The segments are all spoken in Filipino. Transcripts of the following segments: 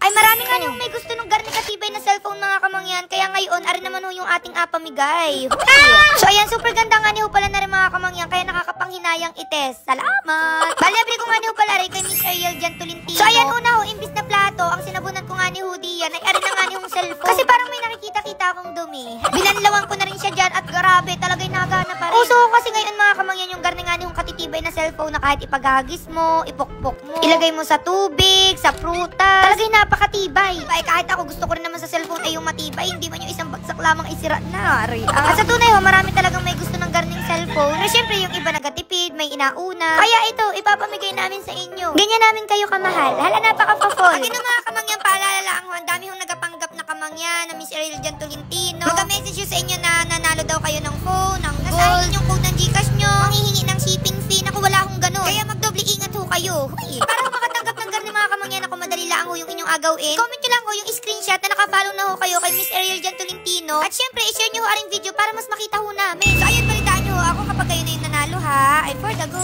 Ay, marami nga yung may gusto ng garni katibay na cellphone mga kamangyan. Kaya ngayon, ari naman ho yung ating apamigay. So, ayan, super ganda nga ni ho pala na rin mga kamangyan. Kaya nakakapanghinayang ites. Salamat! Baliabri ko nga ni ho pala rin kay Miss Ariel Jan Tolentino. So, ayan ho na ho, imbis na plato, ang sinabunan ko nga ni ho diyan ay ari na nga ni hong cellphone. Kasi parang may nakikita-kita akong dumi. Binanlawan ko na rin siya dyan at grabe, talaga'y nagana pa rin. Uso kasi ngayon mga kamangyan yung garni nga ni hong katitibay na cellphone na kahit ipagagis mo, ipokpok mo, ilagay mo sa tubig, sa prutas, talaga'y napakatibay. Ay, kahit ako gusto ko rin naman sa cellphone ay yung matibay, hindi man yung isang bagsak lamang isira na. At sa tunay ho, marami talagang may gusto ng garning cellphone. Pero syempre yung iba nagatipid, may inauna. Kaya ito, ipapamigay namin sa inyo. Ganyan namin kayo kamahal. Hala, napaka-pa-fall. Pag mga kamangyan, paalala lang ho, ang dami hong nagapanggap na kamangyan na Miss Ariel Jan Tolentino. Mag-message yun sa inyo na nanalo daw kayo ng phone, ng gold. Nasahin yung code ng Gcash nyo, manghihingi ng shipping fee. Naku, wala akong ganun. Kaya magdoble ingat ho kayo. Huy. Para ho makatanggap ng garni mga kamangyan, ako madali lang ho yung inyong agawin. Comment nyo lang ho yung screenshot na nakafollow na ho kayo kay Miss Ariel Jan Tolentino. At syempre, i-share nyo ho aring video para mas makita ho namin. So ayun, balitaan nyo ho ako kapag kayo na yung nanalo ha. Ay for the go.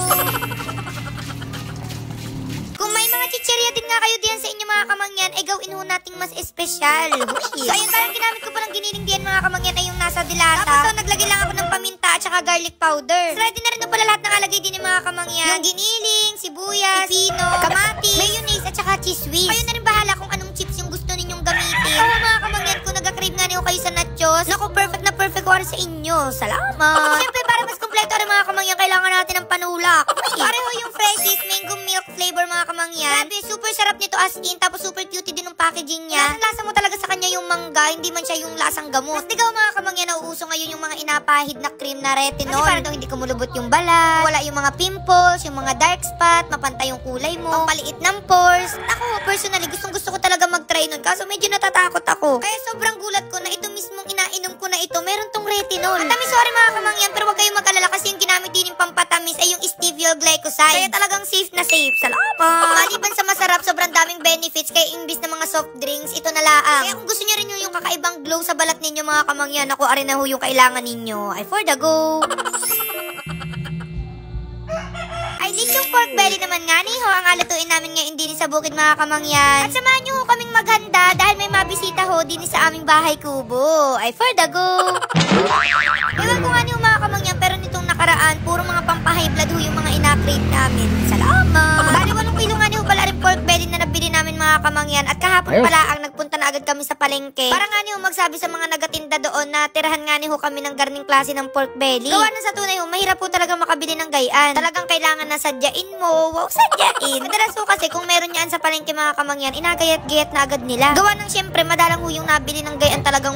Kung may mga chichirya din nga kayo diyan sa inyo mga kamangyan, ay gawin ho nating mas espesyal. So ayun, parang ginamit ko palang giniling diyan mga kamangyan ay yung nasa dilata. Tapos so, naglagay lang ako ng paminta at saka garlic powder. So, ready na rin pala lahat ng alagay din ng mga kamangyan. Yung giniling, sibuyas, pipino, kamatis, mayonnaise at saka cheese whiz. Kayo na rin bahala kung anong chips yung gusto ninyong gamitin. Oo mga kamangyan, kung nagka-crave nga niyo kayo sa nachos, naku, perfect na perfect ko sa inyo. Salamat! Siyempre, para mas kompleto rin mga kamangyan, kailangan natin ng panulak. Pareho yung freshies, mango milk flavor mga kamangyan. Grabe, super sarap nito as in, tapos super cutie din yung packaging niya. Lasa mo talaga sa kanya yung mangga, hindi man siya yung lasang gamot. Tapos digaw mga kamangyan, nauuso ngayon yung mga inapahid na cream na retinol. Kasi para daw hindi kumulubot yung balat, wala yung mga pimples, yung mga dark spot, mapantay yung kulay mo, pampaliit ng pores. Ako, personally, gustong gusto ko talaga mag-try nun, kaso medyo natatakot ako. Kaya sobrang gulat ko na ito mismong inainom ko na ito, meron tong retinol. At sorry mga kamangyan, pero wag kayong mag-alala kasi yung ginamit din yung pampatamis ay yung stevia glycoside. Kaya talagang safe na safe. Salamat! Maliban sa masarap, sobrang daming benefits, kaya imbis na mga soft drinks, ito na laang. Kaya kung gusto nyo rin yung kakaibang glow sa balat ninyo mga kamangyan, ako arin na ho yung kailangan ninyo. Ay for the go! Ay, lechong pork belly naman nga ni ho ang alutuin namin ngayon din sa bukid mga kamangyan. At samahan nyo ho kaming maghanda dahil may mabisita ho din sa aming bahay kubo. Ay for the go! Ewan ko nga ni ho mga kamangyan, pero nitong nakaraan, puro mga pampahay blood ho yung mga ina-crave namin. Salamat! Bali 8 kilo nga ni ho pala rin pork belly na nabili namin mga kamangyan. At kahapon pala ang nagpunta na agad kami sa palengke. Para nga ni ho magsabi sa mga nagatinda doon na tirahan nga ni ho kami ng garning klase ng pork belly. Gawa na sa tunay ho, mahirap po talaga makabili ng gayaan. Talagang kailangan na sadyain mo. Wow, sadyain. Madalas ho kasi kung meron yan sa palengke mga kamangyan, inagayat-gayat na agad nila. Gawa ng syempre, madalang ho yung nabili ng gayaan talagang